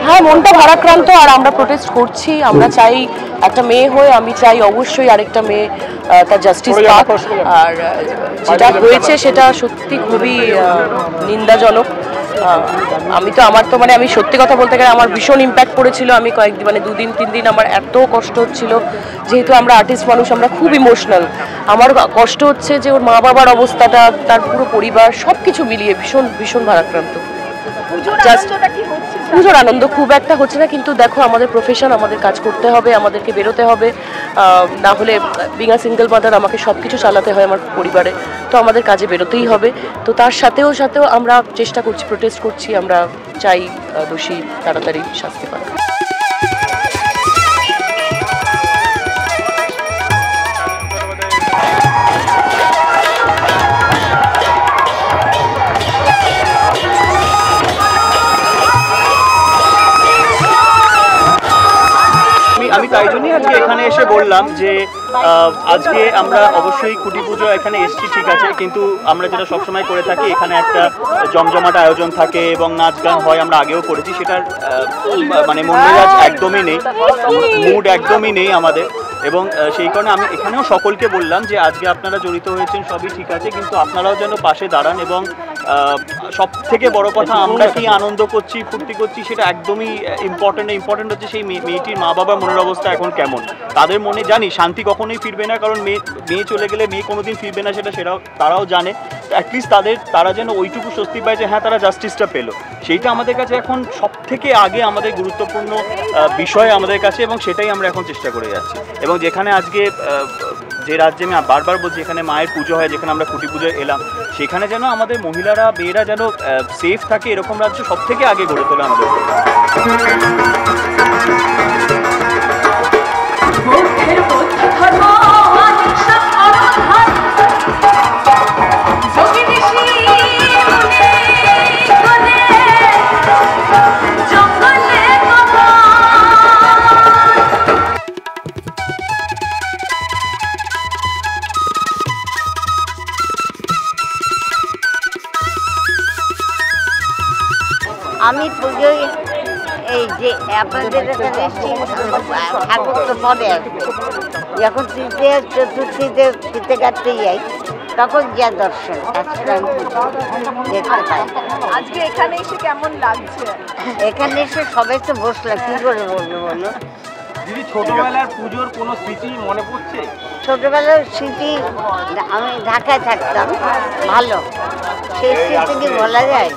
হ্যাঁ, মনটা ভারাক্রান্ত। আর আমরা প্রোটেস্ট করছি। আমরা চাই একটা মেয়ে হয়ে আমি চাই অবশ্যই আরেকটা মেয়ে তার জাস্টিস পাক। আর যেটা হয়েছে সেটা সত্যি খুবই নিন্দাজনক। আমি তো আমি সত্যি কথা বলতে গেলে আমার ভীষণ ইম্প্যাক্ট পড়েছিল। আমি কয়েকদিন 2 দিন 3 দিন আমার এত কষ্ট হচ্ছিল, যেহেতু আমরা আর্টিস্ট মানুষ, আমরা খুব ইমোশনাল। আমার কষ্ট হচ্ছে যে ওর মা বাবার অবস্থাটা, তার পুরো পরিবার, সব কিছু মিলিয়ে ভীষণ ভীষণ ভারাক্রান্ত। পুজোর আনন্দ খুব একটা হচ্ছে না, কিন্তু দেখো আমাদের প্রফেশন, আমাদের কাজ করতে হবে, আমাদেরকে বেরোতে হবে। না হলে বিং আ সিঙ্গেল মাদার আমাকে সব কিছু চালাতে হয় আমার পরিবারে, তো আমাদের কাজে বেরোতেই হবে। তো তার সাথেও আমরা চেষ্টা করছি, প্রোটেস্ট করছি। আমরা চাই দোষী তাড়াতাড়ি শাস্তি পাক। আমি তাই জন্যই আজকে এখানে এসে বললাম যে আজকে আমরা অবশ্যই খুঁটি পুজো এখানে এসেছি, ঠিক আছে, কিন্তু আমরা যেটা সবসময় করে থাকি, এখানে একটা জমজমাট আয়োজন থাকে এবং নাচ গান হয়, আমরা আগেও করেছি। সেটার মন মেজাজ একদমই নেই, মুড একদমই নেই আমাদের। এবং সেই কারণে আমি এখানেও সকলকে বললাম যে আজকে আপনারা জড়িত হয়েছেন সবই ঠিক আছে, কিন্তু আপনারাও যেন পাশে দাঁড়ান। এবং সব থেকে বড় কথা, আমরা কি আনন্দ করছি, ফুর্তি করছি, সেটা একদমই ইম্পর্টেন্ট হচ্ছে সেই মেয়েটির মা বাবার মনের অবস্থা এখন কেমন। তাদের মনে জানি শান্তি কখনোই ফিরবে না, কারণ মেয়ে চলে গেলে মেয়ে কোনোদিন ফিরবে না, সেটাও তারাও জানে। অ্যাটলিস্ট তারা যেন ওইটুকু স্বস্তি পায় যে হ্যাঁ, তারা জাস্টিসটা পেলো। সেইটা আমাদের কাছে এখন সব থেকে আগে আমাদের গুরুত্বপূর্ণ বিষয় আমাদের কাছে, এবং সেটাই আমরা এখন চেষ্টা করে যাচ্ছি। এবং যেখানে আজকে যে রাজ্যে আমি বারবার বলছি, এখানে মায়ের পুজো হয়, যেখানে আমরা খুঁটি পুজোয় এলাম, সেখানে যেন আমাদের মহিলারা, মেয়েরা যেন সেফ থাকে, এরকম রাজ্য সব থেকে আগে গড়ে তোলা আমাদের। আমি পুজোয় এই যে আপনাদের এখানে ঠাকুর তো পরে যখন তৃতীয় চতুর্থীতে ফিতে কাটতে যাই, তখন যা দর্শন দেখতে পাই। আজকে এখানে এসে কেমন লাগছে? এখানে এসে সবাই তো বসলাম, কি করে বলবো বলো। দিদি, ছোটবেলার পুজোর কোনো স্মৃতি মনে পড়ছে? ছোটবেলার স্মৃতি, আমি ঢাকায় থাকতাম, ভালো, সেই স্মৃতি কি বলা যায়?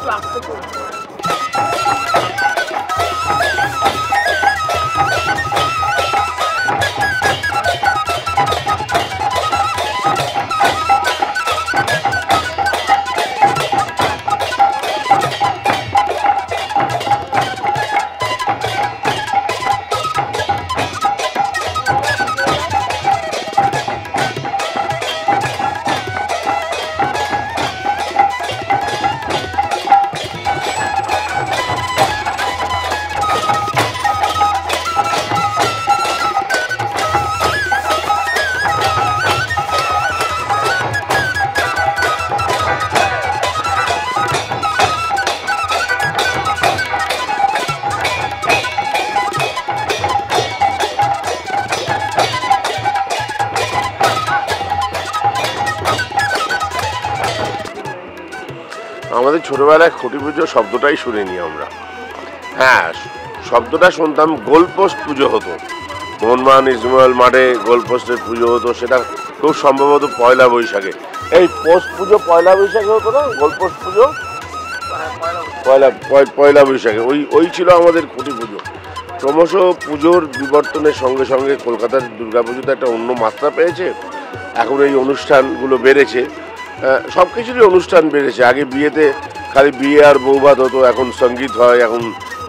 আমাদের ছোটবেলায় খুঁটি পুজো শব্দটাই শুনিনি আমরা। হ্যাঁ, শব্দটা শুনতাম, গোলপোস্ট পুজো হতো, মোহনবাগান ইস্টবেঙ্গল মাঠে গোলপোস্টের পুজো হতো। সেটা খুব সম্ভবত পয়লা বৈশাখে, এই পোস্ট পুজো পয়লা বৈশাখে হতো না, গোলপোস্ট পুজো পয়লা বৈশাখে। ওই ছিল আমাদের খুঁটি পুজো। ক্রমশ পুজোর বিবর্তনের সঙ্গে সঙ্গে কলকাতার দুর্গাপুজোতে একটা অন্য মাত্রা পেয়েছে। এখন এই অনুষ্ঠানগুলো বেড়েছে, সব কিছুরই অনুষ্ঠান বেড়েছে। আগে বিয়েতে খালি বিয়ে আর বৌভাত হতো, এখন সঙ্গীত হয়, এখন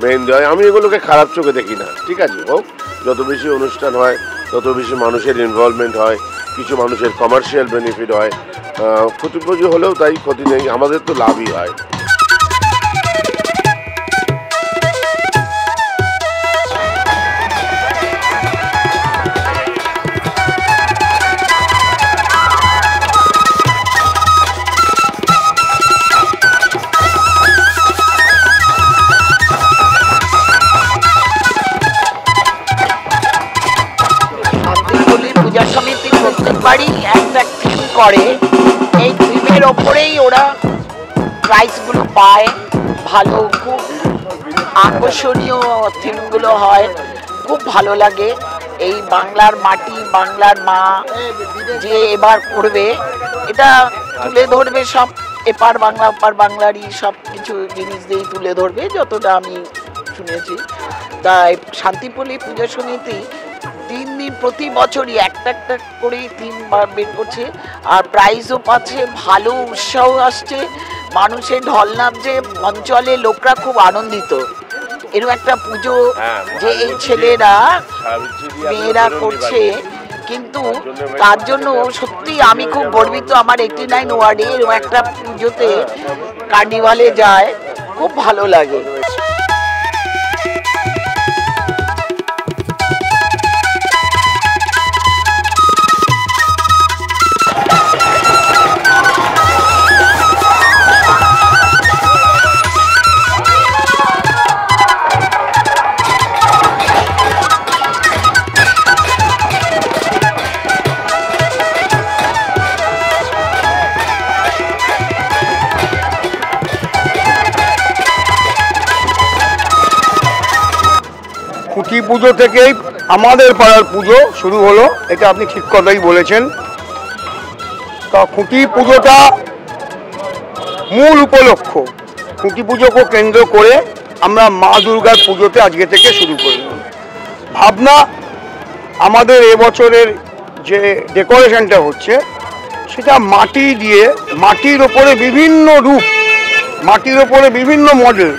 মেহেন্দি হয়, আমি এগুলোকে খারাপ চোখে দেখি না। ঠিক আছে, হোক, যত বেশি অনুষ্ঠান হয় তত বেশি মানুষের ইনভলভমেন্ট হয়, কিছু মানুষের কমার্শিয়াল বেনিফিট হয়। ক্ষতি পুজো হলেও তাই, ক্ষতি নেই, আমাদের তো লাভই হয়। প্রত্যেকবারই একটা থিম করে, এই থিমের ওপরেই ওরা প্রাইজগুলো পায়। ভালো, খুব আকর্ষণীয় থিমগুলো হয়, খুব ভালো লাগে। এই বাংলার মাটি, বাংলার মা যে এবার করবে, এটা তুলে ধরবে সব এপার বাংলা ওপার বাংলারই সব কিছু জিনিস দিয়েই তুলে ধরবে, যতটা আমি শুনেছি। তাই শান্তিপল্লী পূজা সমিতি 3 দিন প্রতি বছরই একটা একটা করে 3 বার বের করছে, আর প্রাইজও পাচ্ছে, ভালো উৎসাহ আসছে, মানুষের ঢল নামছে, অঞ্চলের লোকরা খুব আনন্দিত। এরকম একটা পুজো যে এই ছেলেরা মেয়েরা করছে, কিন্তু তার জন্য সত্যি আমি খুব গর্বিত। আমার 89 ওয়ার্ডে এরকম একটা পুজোতে কার্নিভালে যায়, খুব ভালো লাগে। খুঁটি পুজো থেকেই আমাদের পাড়ার পুজো শুরু হলো, এটা আপনি ঠিক কথাই বলেছেন। তা খুঁটি পুজোটা মূল উপলক্ষ, খুঁটি পুজোকে কেন্দ্র করে আমরা মা দুর্গার পুজোতে আজকে থেকে শুরু করলাম। ভাবনা আমাদের এবছরের যে ডেকোরেশনটা হচ্ছে সেটা মাটি দিয়ে, মাটির ওপরে বিভিন্ন রূপ, মাটির ওপরে বিভিন্ন মডেল,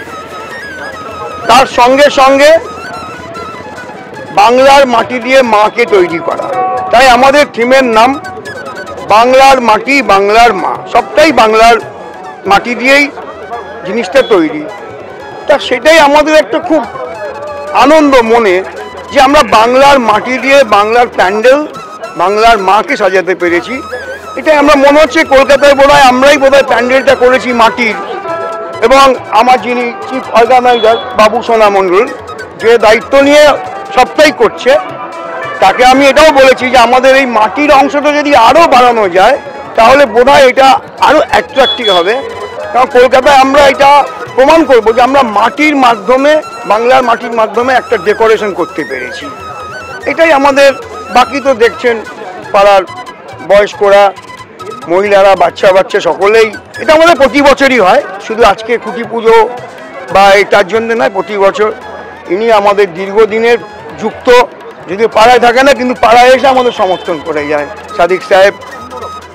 তার সঙ্গে সঙ্গে বাংলার মাটি দিয়ে মাকে তৈরি করা। তাই আমাদের থিমের নাম বাংলার মাটি বাংলার মা, সবটাই বাংলার মাটি দিয়েই জিনিসটা তৈরি। তা সেটাই আমাদের একটা খুব আনন্দ মনে, যে আমরা বাংলার মাটি দিয়ে বাংলার প্যান্ডেল, বাংলার মাকে সাজাতে পেরেছি। এটাই আমরা মনে হচ্ছে কলকাতায় বোধহয় আমরাই বোধহয় প্যান্ডেলটা করেছি মাটির। এবং আমার যিনি চিফ অর্গানাইজার বাবু সোনা মণ্ডল, যে দায়িত্ব নিয়ে সবটাই করছে, তাকে আমি এটাও বলেছি যে আমাদের এই মাটির অংশটা যদি আরও বাড়ানো যায় তাহলে বোধহয় এটা আরও অ্যাট্রাক্টিভ হবে। কারণ কলকাতায় আমরা এটা প্রমাণ করবো যে আমরা মাটির মাধ্যমে, বাংলার মাটির মাধ্যমে একটা ডেকোরেশন করতে পেরেছি। এটাই আমাদের, বাকি তো দেখছেন পাড়ার বয়স্করা, মহিলারা, বাচ্চা বাচ্চা সকলেই, এটা আমাদের প্রতি বছরই হয়, শুধু আজকে খুঁটি পুজো বা এটার জন্য নয়, প্রতি বছর। ইনি আমাদের দীর্ঘদিনের যুক্ত, যদিও পাড়ায় থাকে না কিন্তু পাড়ায় এসে আমাদের সমর্থন করে যায়। সাদিক সাহেব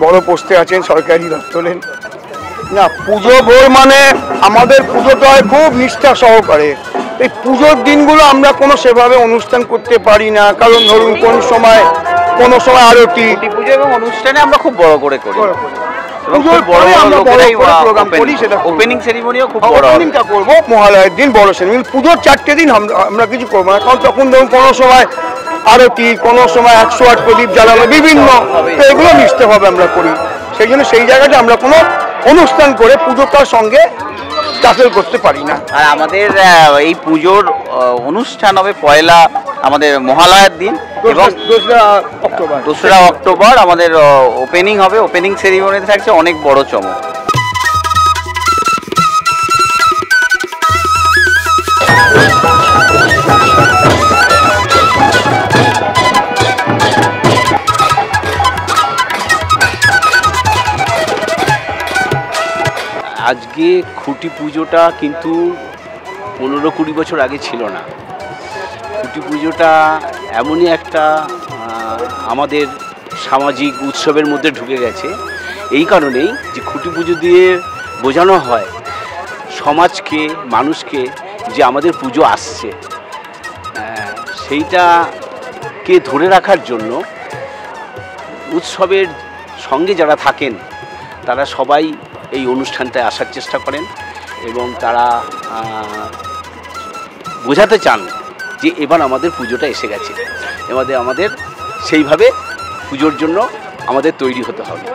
বড় পোস্টে আছেন, সরকারি দপ্তরে। না, পুজো ভোর মানে আমাদের পুজোটা হয় খুব নিষ্ঠা সহকারে। এই পুজোর দিনগুলো আমরা কোনো সেভাবে অনুষ্ঠান করতে পারি না, কারণ ধরুন কোনো সময় আরতি, পুজো এবং অনুষ্ঠানে আমরা খুব বড় করে করি। ওপেনিং সেরিমনিও খুব বড়, ওপেনিংটা করবো মহালয়ের দিন, বড় সেরিমনি। পুজোর 4টে দিন আমরা কিছু করবো না, কারণ তখন ধরুন কোনো সময় আরতি, কোনো সময় 108 প্রদীপ জ্বালানো, বিভিন্ন, তো এগুলো নিশ্চিতভাবে আমরা করি। সেই জন্য সেই জায়গাটা আমরা কোনো অনুষ্ঠান করে পুজোটার সঙ্গে টাসেল করতে পারি না। আর আমাদের এই পুজোর অনুষ্ঠান হবে পয়লা, আমাদের মহালয়ার দিন, এবং 2রা অক্টোবর আমাদের ওপেনিং হবে। ওপেনিং সেরিমনিতে থাকছে অনেক বড় চমক। আজকে খুঁটি পুজোটা কিন্তু 15-20 বছর আগে ছিল না। খুঁটি পুজোটা এমনই একটা আমাদের সামাজিক উৎসবের মধ্যে ঢুকে গেছে, এই কারণেই যে খুঁটি পুজো দিয়ে বোঝানো হয় সমাজকে, মানুষকে যে আমাদের পুজো আসছে, সেইটাকে ধরে রাখার জন্য উৎসবের সঙ্গে যারা থাকেন তারা সবাই এই অনুষ্ঠানটায় আসার চেষ্টা করেন এবং তারা বোঝাতে চান যে এবার আমাদের পুজোটা এসে গেছে, আমাদের সেইভাবে পুজোর জন্য আমাদের তৈরি হতে হবে।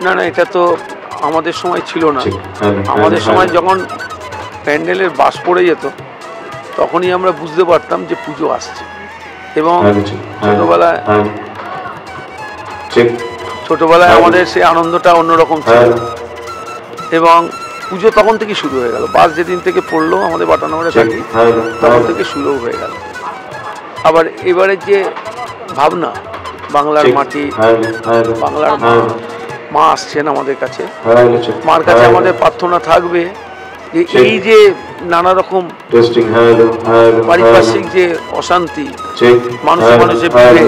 না না, এটা তো আমাদের সময় ছিল না। আমাদের সময় যখন প্যান্ডেলের বাস পড়ে যেত তখনই আমরা বুঝতে পারতাম যে পুজো আসছে এবং ছোটবেলায় আমাদের সেই আনন্দটা অন্যরকম ছিল এবং পুজো তখন থেকে শুরু হয়ে গেল। বাস যেদিন থেকে পড়লো আমাদের বাটানগরে থাকি তখন থেকে শুরু হয়ে গেল। আবার এবারের যে ভাবনা, বাংলার মাটি, বাংলার মা আসছেন আমাদের কাছে, মার কাছে আমাদের প্রার্থনা থাকবে যে এই যে নানা রকম পারিপার্শ্বিক যে অশান্তি, মানুষের ভিড়ে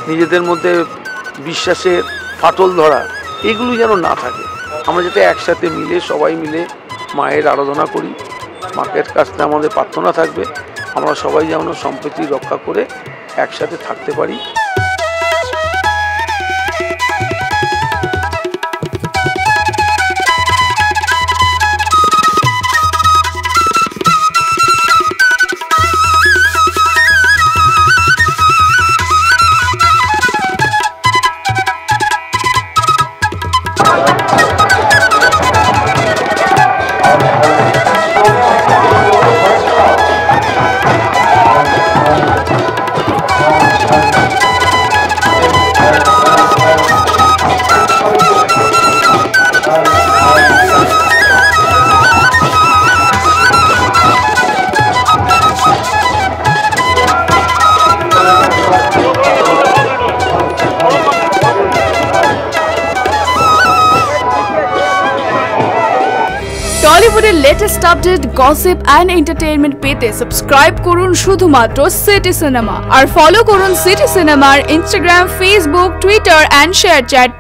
নিজেদের মধ্যে বিশ্বাসের ফাটল ধরা, এগুলো যেন না থাকে। আমরা যাতে একসাথে মিলে সবাই মিলে মায়ের আরাধনা করি, মায়ের কাছে আমাদের প্রার্থনা থাকবে আমরা সবাই যেন সম্প্রীতি রক্ষা করে একসাথে থাকতে পারি। টলিউডের latest update, gossip and entertainment পেতে সাবস্ক্রাইব করুন শুধুমাত্র সিটি সিনেমা আর ফলো করুন সিটি সিনেমার Instagram, Facebook, Twitter and share chat.